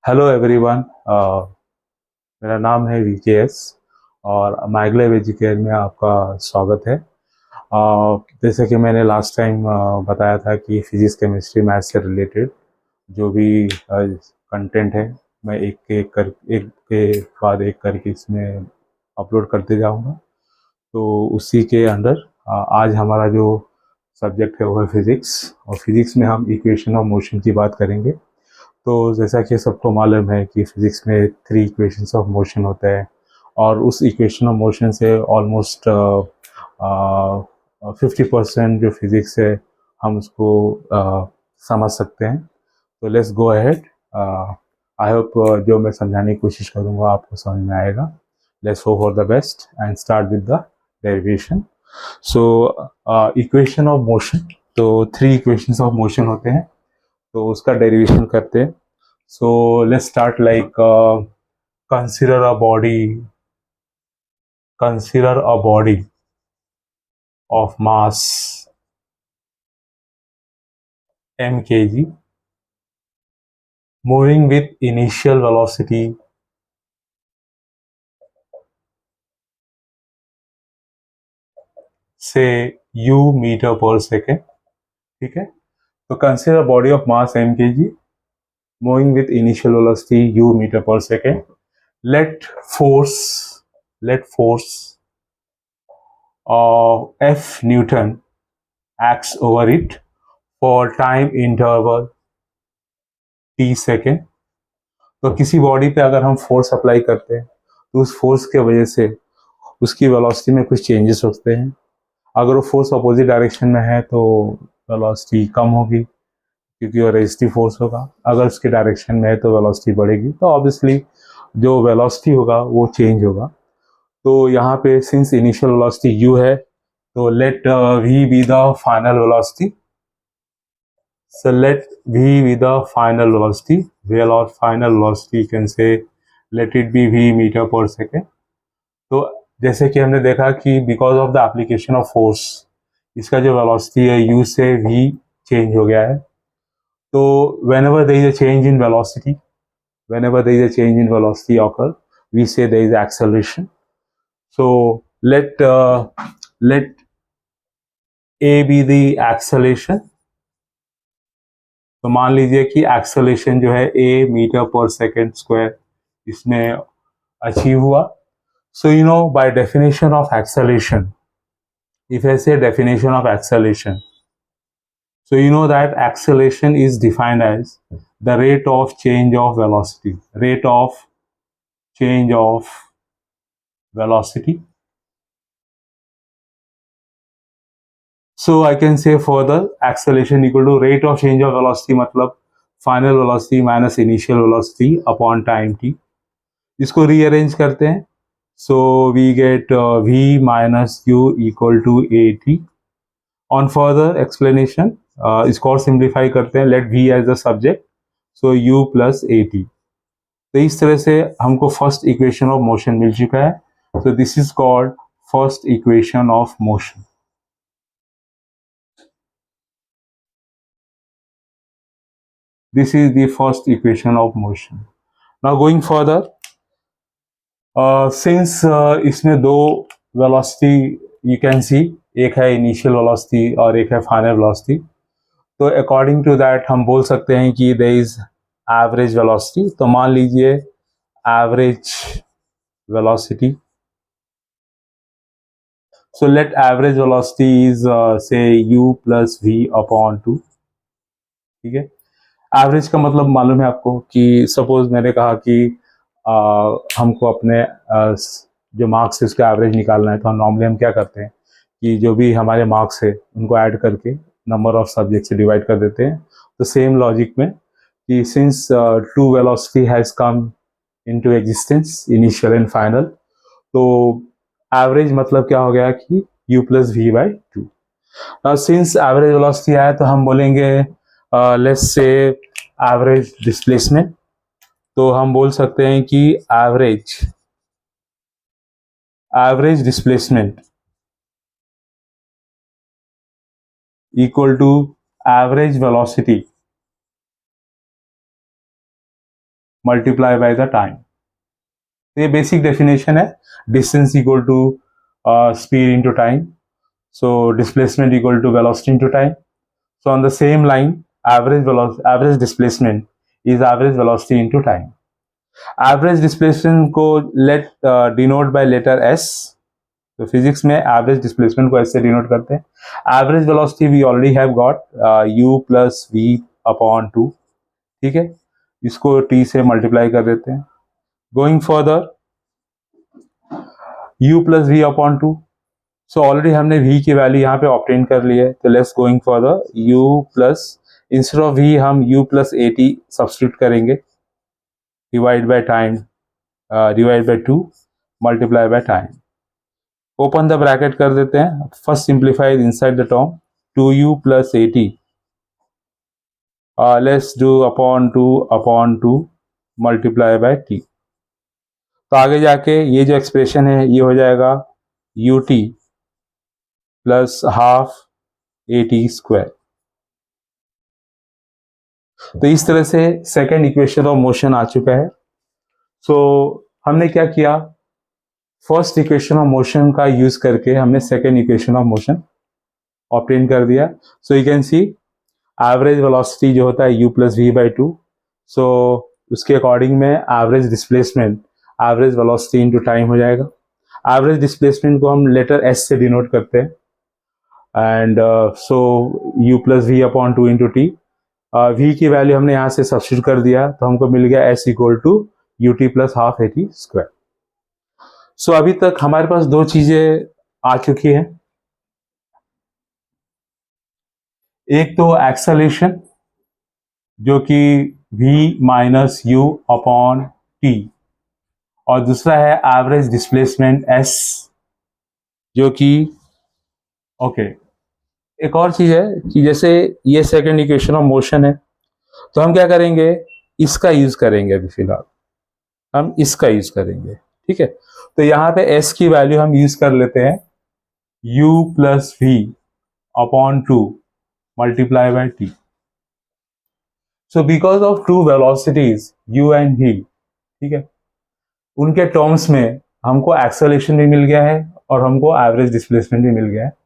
Hello everyone. मेरा नाम है वीकेएस और माइग्लेव एजुकेयर में आपका स्वागत है। जैसे कि मैंने लास्ट टाइम बताया था कि फिजिक्स केमिस्ट्री मैथ से रिलेटेड जो भी कंटेंट है मैं एक के बाद एक करके इसमें अपलोड करते जाऊंगा। तो उसी के अंदर आज हमारा जो सब्जेक्ट है वो है फिजिक्स, और फिजिक्स में हम इक्वेशन ऑफ मोशन की बात करेंगे। तो जैसा कि सबको मालूम है कि फिजिक्स में थ्री इक्वेशंस ऑफ मोशन होते हैं, और उस इक्वेशन ऑफ मोशन से ऑलमोस्ट 50% जो फिजिक्स है हम उसको समझ सकते हैं। तो let's go ahead. I hope जो मैं समझाने की कोशिश करूँगा आपको समझ में आएगा। Let's hope for the best and start with the derivation. So equation of motion, तो थ्री इक्वेशंस ऑफ मोशन होते हैं, तो उसका डेरिवेशन करते हैं। So let's start like consider a body, consider a body of mass m kg moving with initial velocity say u meter per second. ठीक है, तो consider a body of mass m kg moving with initial velocity u meter per second. Let force let force F Newton acts over it for time interval t second. तो किसी body पे अगर हम force apply करते हैं तो उस force के वजह से उसकी वेलोसिटी में कुछ चेंजेस होते हैं। अगर वो फोर्स अपोजिट डायरेक्शन में है तो वेलोसिटी कम होगी क्योंकि वो रेजिस्टिव फोर्स होगा। अगर उसके डायरेक्शन में है तो वेलोसिटी बढ़ेगी, तो ऑब्वियसली जो वेलोसिटी होगा वो चेंज होगा। तो यहाँ पे सिंस इनिशियल वेलोसिटी u है, तो let v be the final velocity. So let v be the final velocity, real or final velocity you can say, let it be v meter per second. तो जैसे कि हमने देखा कि because of the application of force इसका जो velocity है u से v चेंज हो गया है। तो whenever there is a change in velocity, whenever there is a change in velocity occur, we say there is acceleration. So let a be the acceleration. तो मान लीजिए कि एक्सेलेरेशन जो है a metre per second square इसमें achieve हुआ। So you know by definition of acceleration, if I say definition of acceleration, so you know that acceleration is defined as the rate of change of velocity, rate of change of velocity. So I can say further acceleration equal to rate of change of velocity मतलब final velocity minus initial velocity upon time t। इसको rearrange करते हैं, so we get v minus u equal to at. On further explanation इसको और simplify करते हैं, let v as the subject, so u plus at। तो इस तरह से हमको फर्स्ट इक्वेशन ऑफ मोशन मिल चुका है। so this is called first equation of motion. This is the first equation of motion. Now going further, since इसमें दो velocity you can see, एक है इनिशियल वेलोसिटी और एक है फाइनल वेलोसिटी। तो अकॉर्डिंग टू दैट हम बोल सकते हैं कि देयर इज एवरेज वेलोसिटी। तो मान लीजिए average velocity, so let average velocity is say u plus v upon two. ठीक है, एवरेज का मतलब मालूम है आपको कि सपोज मैंने कहा कि हमको अपने जो मार्क्स है उसका एवरेज निकालना है, तो नॉर्मली हम क्या करते हैं कि जो भी हमारे मार्क्स है उनको ऐड करके नंबर ऑफ सब्जेक्ट से डिवाइड कर देते हैं। तो सेम लॉजिक में कि since two velocity has come into existence, initial and final, तो एवरेज मतलब क्या हो गया कि u plus v by two. Since average velocity आया तो हम बोलेंगे लेट्स से एवरेज डिस्प्लेसमेंट। तो हम बोल सकते हैं कि average displacement equal to average velocity multiply by the time. ये बेसिक डेफिनेशन है, distance equal to speed into time, so displacement equal to velocity into time. So on the same line, average displacement is average velocity into time. Average displacement को let denote by letter S. तो physics में average displacement को ऐसे denote करते हैं. Average velocity we already have got u plus v upon 2. ठीक है, इसको t से मल्टीप्लाई कर देते हैं. Going further, u plus v upon 2. So already हमने v की वैल्यू यहाँ पे ऑब्टेन कर ली है, तो let's going further u plus, instead of v हम u प्लस at सब्स्टिट्यूट करेंगे, divide by time, divide by 2 multiply by time, open the bracket कर देते हैं, first simplified inside the term 2u plus at, let's do upon 2 multiply by t। तो आगे जाके ये जो एक्सप्रेशन है ये हो जाएगा ut plus half at square. तो इस तरह से सेकेंड इक्वेशन ऑफ मोशन आ चुका है। सो हमने क्या किया, फर्स्ट इक्वेशन ऑफ मोशन का यूज करके हमने second equation of motion obtain कर दिया। So you can see average velocity जो होता है u प्लस वी बाई 2, सो उसके अकॉर्डिंग में average displacement average velocity into time हो जाएगा। एवरेज डिस्प्लेसमेंट को हम लेटर s से डिनोट करते हैं, and so u plus v upon 2 into t, v की वैल्यू हमने यहाँ से सब्स्टिट्यूट कर दिया तो हमको मिल गया s equal to u t plus half at square. So अभी तक हमारे पास दो चीजें आ चुकी हैं, एक तो एक्सेलरेशन जो कि v minus u upon T, और दूसरा है एवरेज डिस्प्लेसमेंट s जो कि ओके। एक और चीज है कि जैसे ये सेकंड इक्वेशन ऑफ मोशन है तो हम क्या करेंगे, इसका यूज करेंगे, अभी फिलहाल हम इसका यूज करेंगे, ठीक है। तो यहाँ पे s की वैल्यू हम यूज कर लेते हैं u plus v upon 2 multiply by t। So because of two velocities u and v, ठीक है, उनके टर्म्स में हमको एक्सेलरेशन भी मिल गया है और हमको एवरेज डिस्प्लेसमेंट भी मिल गया है।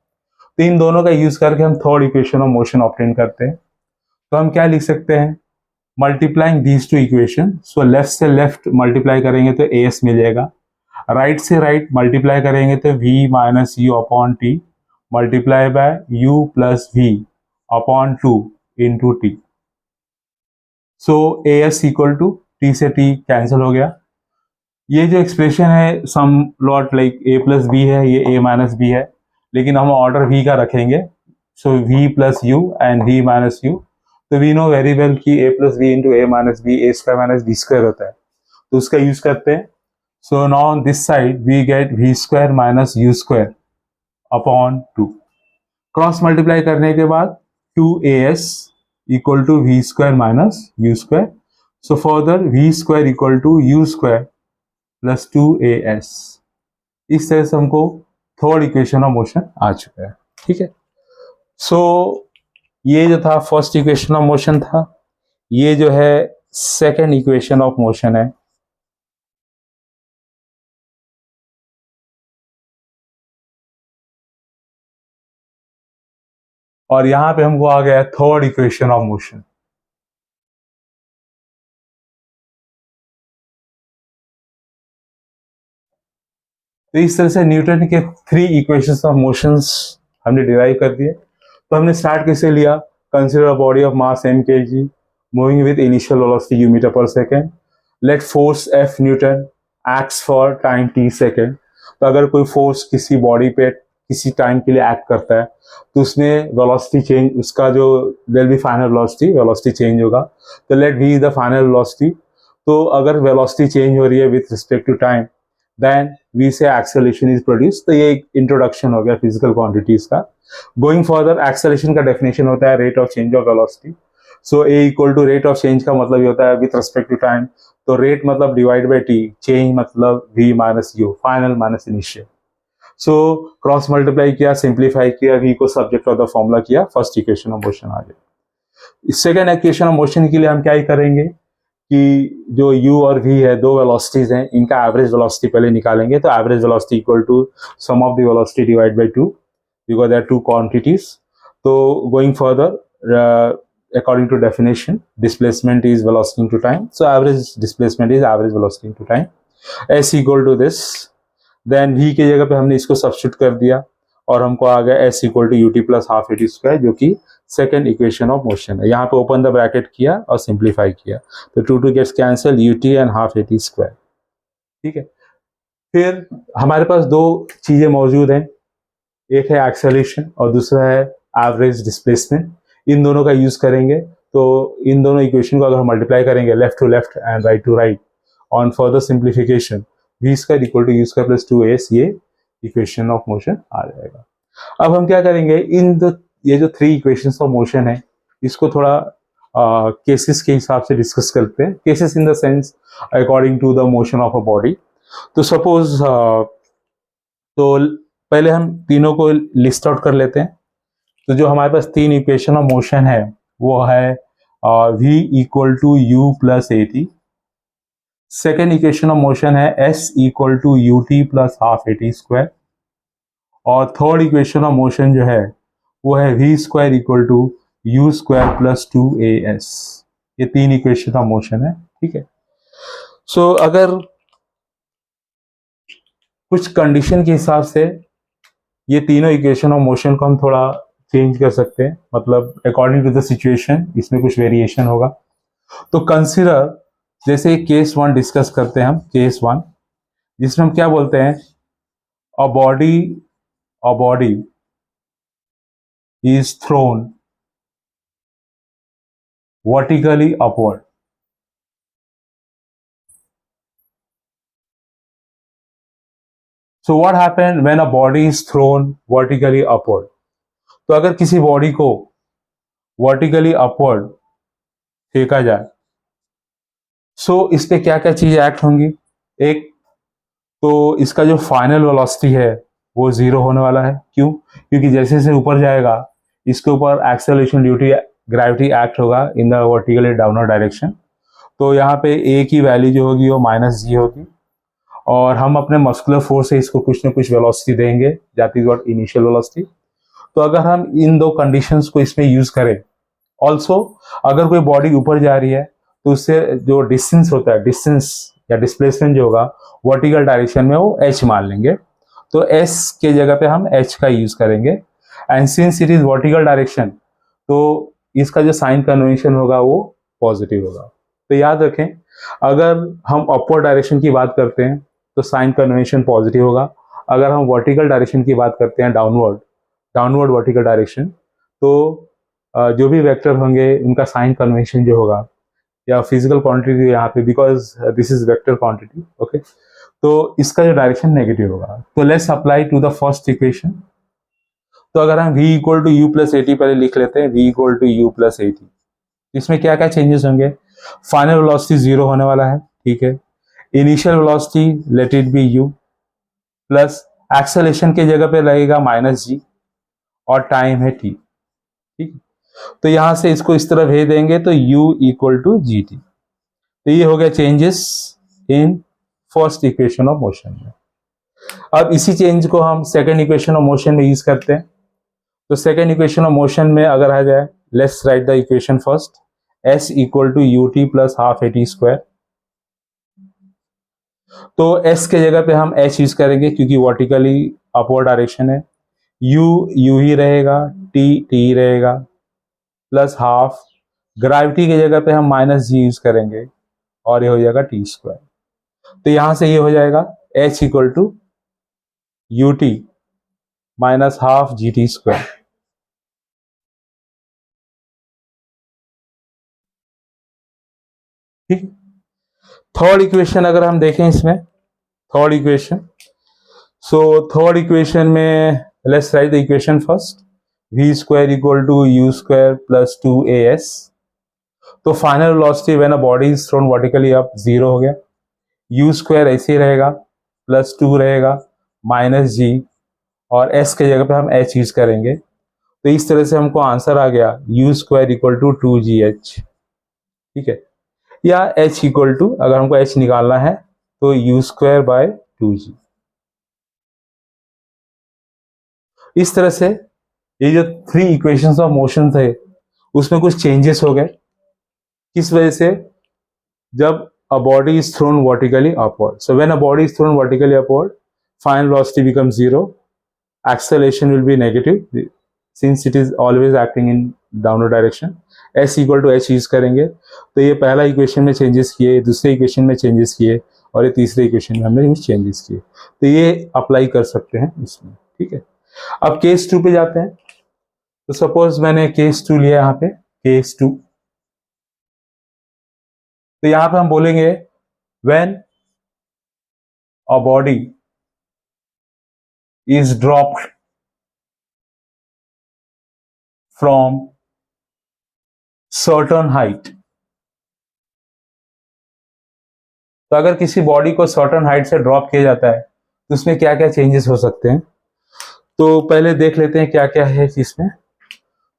तो इन दोनों का यूज करके हम third equation of motion obtain करते हैं। तो हम क्या लिख सकते हैं, multiplying these two equation, so left से लेफ्ट मल्टीप्लाई करेंगे तो as मिल जाएगा, राइट से राइट मल्टीप्लाई करेंगे तो v minus u upon t multiply by u plus v upon 2 into t. So as equal to t से t कैंसिल हो गया। ये जो एक्सप्रेशन है some lot like a plus b है, ये a माइनस बी है, लेकिन हम ऑर्डर v का रखेंगे, so v plus u and v minus u. तो वी नो वेरी वेल कि a plus b into a minus b, a square minus b square होता है, तो उसका यूज करते हैं। So now on this side we get v square minus u square upon 2, cross multiply करने के बाद 2as equal to v square minus u square. So further v square equal to u square plus 2as। इस तरह से हमको third equation of motion आ चुका है, ठीक है। सो ये जो था फर्स्ट इक्वेशन ऑफ मोशन था, ये जो है सेकेंड इक्वेशन ऑफ मोशन है। और यहां पे हमको आ गया थर्ड इक्वेशन ऑफ मोशन। तो इस तरह से न्यूटन के थ्री इक्वेशंस ऑफ मोशंस हमने डिराइव कर दिए। तो हमने स्टार्ट कैसे लिया, consider a body of mass m kg moving with initial velocity u meter per second, let force F Newton acts for time t second. तो अगर कोई फोर्स किसी बॉडी पे किसी टाइम के लिए एक्ट करता है तो उसमें वेलोसिटी चेंज, उसका जो there be final velocity change होगा। तो let v is the final velocity. तो अगर वेलोसिटी चेंज हो रही है with respect to time, then we say acceleration is produce. तो ये एक इंट्रोडक्शन हो गया फिजिकल क्वांटिटीज का। गोइंग फर्दर, एक्सेलरेशन का डेफिनेशन होता है rate of change of velocity. So a equal to rate of change का मतलब ये होता है विथ रिस्पेक्ट टू टाइम। तो रेट मतलब डिवाइड बाय t, चेंज मतलब v minus you, final minus initial. So cross multiply किया, सिंप्लीफाई किया, v को सब्जेक्ट ऑफ द फॉर्मूला किया, फर्स्ट इक्वेशन ऑफ मोशन आ गया। सेकेंड इक्वेशन ऑफ मोशन के लिए हम क्या ही करेंगे, कि जो u और v है, दो वेलोसिटीज हैं, इनका एवरेज वेलोसिटी पहले निकालेंगे। तो average velocity equal to sum of the velocity divide by 2, because there are two quantities. तो going further, according to definition, displacement is velocity into time, so average displacement is average velocity into time, s equal to this, then v की जगह पे हमने इसको substitute कर दिया और हमको आ गया s equal to ut plus half at square, जो कि सेकेंड इक्वेशन ऑफ मोशन है। यहाँ पे ओपन द ब्रैकेट किया और सिंप्लीफाई किया, तो 2 gets cancel, ut and half at square. ठीक है, फिर हमारे पास दो चीजें मौजूद हैं, एक है एक्सेलरेशन और दूसरा है एवरेज डिस्प्लेसमेंट। इन दोनों का यूज करेंगे, तो इन दोनों इक्वेशन को अगर हम मल्टीप्लाई करेंगे left to left and right to right, on further simplification v square equal to u square plus 2as, ये इक्वेशन ऑफ मोशन आ जाएगा। अब हम क्या करेंगे, ये जो 3 इक्वेशंस ऑफ मोशन है, इसको थोड़ा केसेस के हिसाब से डिस्कस करते हैं। Cases in the sense according to the motion of a body. तो सपोज तो पहले हम तीनों को लिस्ट आउट कर लेते हैं। तो जो हमारे पास 3 इक्वेशन ऑफ मोशन है वो है v equal to u plus a t, second equation of motion है s equal to u t plus half a t square, और थर्ड इक्वेशन ऑफ मोशन जो है वो है v square equal to u square plus 2as। ये 3 equation of motion है। ठीक है, सो अगर कुछ कंडीशन के हिसाब से ये तीनों इक्वेशन ऑफ मोशन को हम थोड़ा चेंज कर सकते हैं, मतलब अकॉर्डिंग टू द सिचुएशन इसमें कुछ वेरिएशन होगा। तो कंसीडर, जैसे केस 1 डिस्कस करते हैं हम, केस 1 जिसमें हम क्या बोलते हैं, अ body is thrown vertically upward. So what happened when a body is thrown vertically upward. तो अगर किसी बॉडी को वर्टिकली अपवर्ड फेंका जाए, सो इस पे क्या क्या चीजें एक्ट होंगी। एक तो इसका जो फाइनल वेलोसिटी है वो 0 होने वाला है। क्यों? क्योंकि जैसे जैसे ऊपर जाएगा इसके ऊपर acceleration due to gravity act होगा in the vertically downward direction. तो यहाँ पे ए की वैल्यू जो होगी वो -g होगी, और हम अपने मस्कुलर फोर्स से इसको कुछ ना कुछ वेलोसिटी देंगे, that is what initial velocity. तो अगर हम इन दो कंडीशंस को इसमें यूज करें, ऑल्सो अगर कोई बॉडी ऊपर जा रही है तो उससे जो डिस्टेंस होता है, डिस्टेंस या डिस्प्लेसमेंट जो होगा वर्टिकल डायरेक्शन में वो h मान लेंगे। तो s के जगह पे हम h का यूज करेंगे, and since it is vertical direction तो इसका जो साइन कन्वेंशन होगा वो पॉजिटिव होगा। तो याद रखें, अगर हम अपवर्ड डायरेक्शन की बात करते हैं तो साइन कन्वेंशन पॉजिटिव होगा, अगर हम वर्टिकल डायरेक्शन की बात करते हैं डाउनवर्ड वर्टिकल डायरेक्शन, तो जो भी वेक्टर होंगे उनका साइन कन्वेंशन जो होगा, या फिजिकल क्वांटिटी यहाँ पे, because this is vector quantity, okay, तो इसका जो डायरेक्शन नेगेटिव होगा। तो let's apply to the first equation. तो अगर हम v equal to u plus a t पहले लिख लेते हैं, v equal to u plus a t, इसमें क्या क्या चेंजेस होंगे। फाइनल वेलोसिटी 0 होने वाला है, ठीक है। Initial velocity let it be u, plus acceleration के जगह पे लगेगा -g, और टाइम है t। ठीक, तो यहां से इसको इस तरह भेज देंगे तो u equal to g t. तो ये हो गया changes in first equation of motion में। अब इसी चेंज को हम सेकेंड इक्वेशन ऑफ मोशन में यूज करते हैं। तो सेकेंड इक्वेशन ऑफ मोशन में अगर आ जाए, let's write the equation first, s equal to u t plus half a t square. तो s के जगह पे हम h यूज करेंगे क्योंकि वर्टिकली अपवर्ड डायरेक्शन है, u ही रहेगा, t रहेगा, प्लस हाफ, ग्रेविटी की जगह पे हम -g यूज करेंगे और ये हो जाएगा टी स्क्वायर। तो यहां से ये हो जाएगा h equal to u t minus half g t square. ठीक, थर्ड इक्वेशन अगर हम देखें इसमें, third equation, so third equation में let's write the equation first, v square equal to u square plus 2as। तो final velocity when a body is thrown vertically up 0 हो गया, you square ऐसे ही रहेगा, प्लस 2 रहेगा, -g, और s के जगह पे हम h यूज करेंगे। तो इस तरह से हमको आंसर आ गया u square equal to 2gh। ठीक है, या h इक्वल टू, अगर हमको h निकालना है तो u स्क्वायर बाय 2g। इस तरह से ये जो 3 इक्वेशंस ऑफ मोशन थे उसमें कुछ चेंजेस हो गए। किस वजह से? जब a body is thrown vertically upward, so when a body is thrown vertically upward, final velocity becomes 0, acceleration will be negative since it is always acting in downward direction। s equal to h use करेंगे तो ये पहला equation में changes किए, दूसरे equation में changes किए और ये तीसरे इक्वेशन में हमने कुछ चेंजेस किए, तो ये अप्लाई कर सकते हैं इसमें। ठीक है, अब केस 2 पे जाते हैं। तो सपोज मैंने केस 2 लिया यहाँ पे, केस 2, तो यहां पे हम बोलेंगे when a body is dropped from certain height, तो अगर किसी बॉडी को सर्टेन हाइट से ड्रॉप किया जाता है तो उसमें क्या क्या चेंजेस हो सकते हैं, तो पहले देख लेते हैं क्या क्या है इसमें।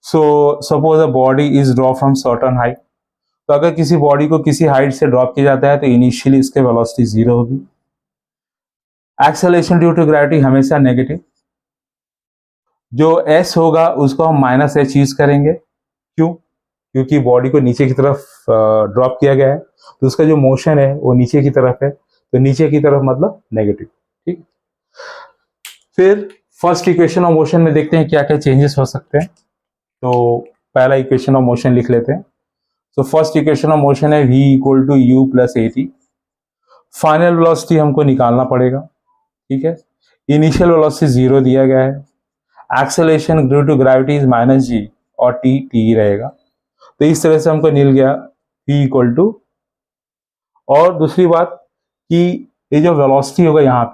So suppose a body is drop from certain height, तो अगर किसी बॉडी को किसी हाइट से ड्रॉप किया जाता है तो इनिशियली इसके वेलोसिटी 0 होगी। एक्सेलरेशन ड्यू टू ग्रेविटी हमेशा नेगेटिव, जो s होगा उसको हम माइनस h यूज करेंगे। क्यों? क्योंकि बॉडी को नीचे की तरफ ड्रॉप किया गया है तो उसका जो मोशन है वो नीचे की तरफ है, तो नीचे की तरफ मतलब नेगेटिव। ठीक, फिर फर्स्ट इक्वेशन ऑफ मोशन में देखते हैं क्या क्या चेंजेस हो सकते हैं। तो पहला इक्वेशन ऑफ मोशन लिख लेते हैं। तो फर्स्ट इक्वेशन ऑफ मोशन है v equal to u plus a t. Final velocity हमको निकालना पड़ेगा। ठीक है, इनिशियल वेलोसिटी 0 दिया गया है, acceleration due to gravity is minus g और टी रहेगा, तो इस तरह से हमको मिल गया v इक्वल टू। और दूसरी बात कि ये जो वेलोसिटी होगा यहाँ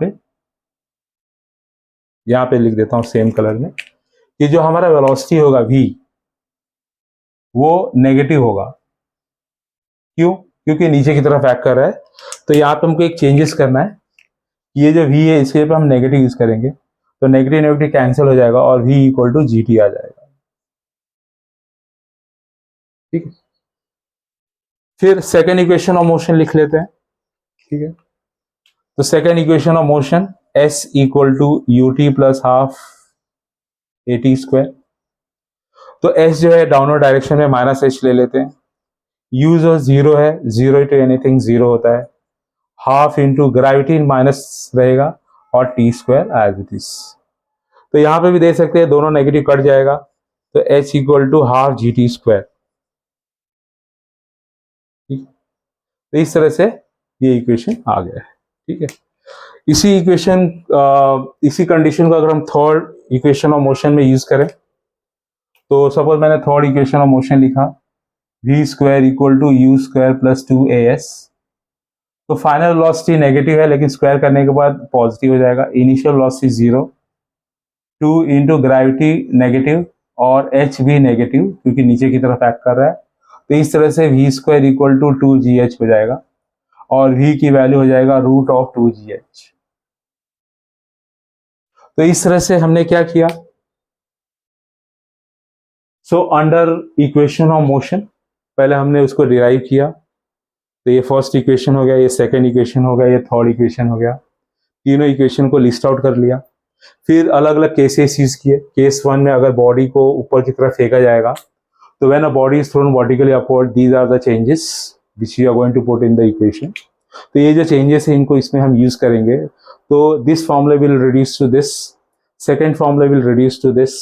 पे लिख देता हूँ सेम कलर में, कि जो हमारा वेलोसिटी होगा v वो नेगेटिव होगा। क्यों? क्योंकि नीचे की तरफ एक्ट कर रहा है, तो यहाँ पे हमको एक चेंजेस करना है। ये जो v है इसके पे हम नेगेटिव यूज करेंगे तो नेगेटिव नेगेटिव कैंसिल हो जाएगा और v equal to g t आ जाएगा। ठीक है, फिर सेकेंड इक्वेशन ऑफ मोशन लिख लेते हैं। ठीक है, तो second equation of motion s equal to u t plus half a t square. तो s जो है डाउनवर्ड डायरेक्शन में माइनस h ले लेते हैं, u जो 0 है, 0 टू एनीथिंग 0 होता है, हाफ इंटू ग्रेविटी माइनस रहेगा और t square as it is. तो यहां पे भी दे सकते हैं, दोनों नेगेटिव कट जाएगा तो h equal to half g t square. तो इस तरह से ये इक्वेशन आ गया है। ठीक है, इसी इक्वेशन इसी कंडीशन को अगर हम थर्ड इक्वेशन ऑफ मोशन में यूज करें, तो सपोज मैंने थर्ड इक्वेशन ऑफ मोशन लिखा v square equal to u square plus 2as। तो फाइनल वेलोसिटी नेगेटिव है लेकिन स्क्वायर करने के बाद पॉजिटिव हो जाएगा। Initial velocity 0, 2 into gravity negative और h भी नेगेटिव क्योंकि नीचे की तरफ एक्ट कर रहा है, तो इस तरह से v square equal to 2gh हो जाएगा और v की वैल्यू हो जाएगा रूट ऑफ 2gh। तो इस तरह से हमने क्या किया, so under equation of motion पहले हमने उसको डिराइव किया। तो ये फर्स्ट इक्वेशन हो गया, ये सेकंड इक्वेशन हो गया, ये थर्ड इक्वेशन हो गया, तीनों इक्वेशन को लिस्ट आउट कर लिया। फिर अलग अलग केसेस यूज किए। केस 1 में अगर बॉडी को ऊपर की तरफ फेंका जाएगा तो when a body is thrown vertically upward, these are the changes which we are going to put in the equation. तो ये जो चेंजेस है इनको इसमें हम यूज करेंगे। तो this formula will reduce to this, second formula will reduce to this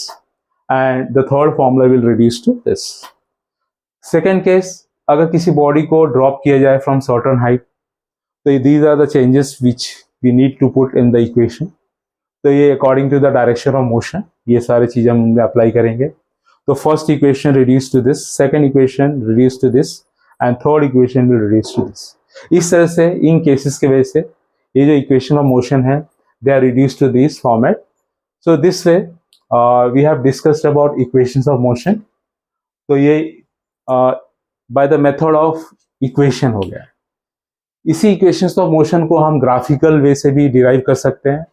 and the third formula will reduce to this. Second case, अगर किसी बॉडी को ड्रॉप किया जाए फ्रॉम सर्टेन हाइट, तो these are the changes which we need to put in the equation. तो ये according to the direction of motion ये सारी चीजें हम अप्लाई करेंगे। तो first equation reduce to this, second equation reduce to this and third equation will reduce to this. इस तरह से इन केसेस के वजह से ये जो इक्वेशन ऑफ मोशन है they are reduce to this format. So this way we have discussed about equations of motion. तो ये by the method of equation हो गया। इसी इक्वेशंस ऑफ मोशन को हम ग्राफिकल वे से भी डिराइव कर सकते हैं,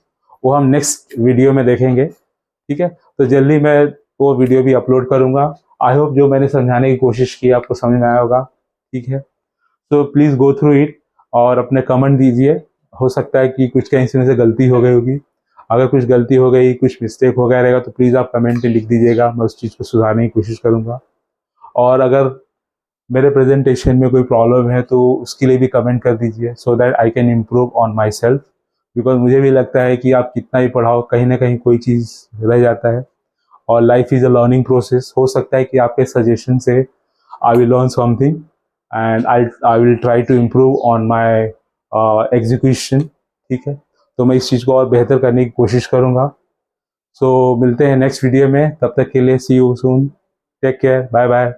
वो हम नेक्स्ट वीडियो में देखेंगे। ठीक है, तो जल्दी मैं वो वीडियो भी अपलोड करूंगा। आई होप जो मैंने समझाने की कोशिश की आपको समझ में आया होगा। ठीक है, so please go through it और अपने कमेंट दीजिए। हो सकता है कि कुछ कहीं से मुझसे गलती हो गई होगी। अगर कुछ गलती हो गई, कुछ मिस्टेक हो गया रहेगा तो प्लीज़ आप कमेंट में लिख दीजिएगा, मैं उस चीज़ को सुधारने की कोशिश करूँगा। और अगर मेरे प्रेजेंटेशन में कोई प्रॉब्लम है तो उसके लिए भी कमेंट कर दीजिए, so that I can improve on my self. Because मुझे भी लगता है कि आप कितना ही पढ़ाओ, कहीं ना कहीं कोई चीज़ रह जाता है। और life is a learning process. हो सकता है कि आपके सजेशन से I will learn something and I will try to improve on my execution. ठीक है, तो मैं इस चीज़ को और बेहतर करने की कोशिश करूँगा। सो मिलते हैं नेक्स्ट वीडियो में, तब तक के लिए see you soon, take care, bye bye.